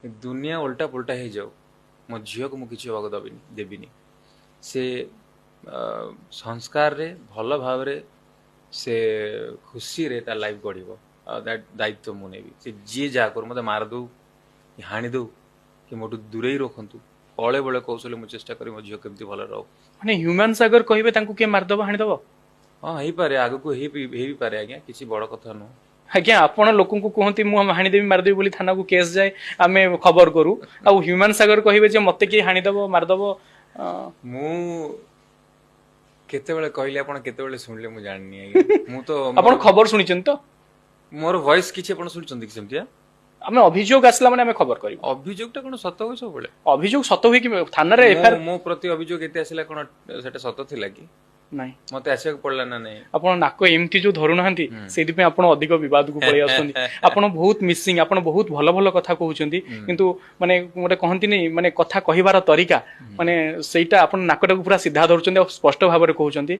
दुनिया उल्टा पुल्टा हो जाऊ मो झील को मुझे हवाक देविनी से संस्कार रे भल भाव रे से खुशी रे तार लाइफ गढ़ दायित्व मु नेबी से जी जा कर मत मार दो हाणी दो कि मोटू दूरे रखु कले बड़े कौशल मुझे चेष्टा करी मो झील केमती भल रो माने ह्यूमन सागर कहिबे तांको के मारदब हाणीदब हाँ हो पारे आगु को हो पारे आज्ञा किसी बड़ कथा नुह आज्ञा आपण लोकन को कहती मु हाणीदेवी मारदेवी बोली थाना को केस जाए आमे खबर करू आ ह्यूमन सागर कहिबे जे मते के हाणीदब मारदब मु केतेबेले कहले आपण केतेबेले सुनले मु जाननी आज्ञा मु तो आपण खबर सुनिचन तो मोर वॉइस किछि आपण सुनचंदी कि सेमतिया आमे अभियोग आसला माने आमे खबर करिब अभियोगटा कोन सत होय सब बेले अभियोग सत होई कि थाना रे एफआर मो प्रति अभियोग एते आसिला कोन सेटा सत थिला कि नाही मते आसिया पड़ला ना नहीं आपण नाको एमती जो धरु नाहंती सेति पे आपण अधिक विवाद को पळि आछंती आपण बहुत मिसिंग आपण बहुत भलो भलो कथा कहउचंती किंतु माने मोटे कहंती नै माने कथा कहिबार तरीका माने सेटा आपण नाकटा को पूरा सीधा धरउचंती और स्पष्ट भाबरे कहउचंती।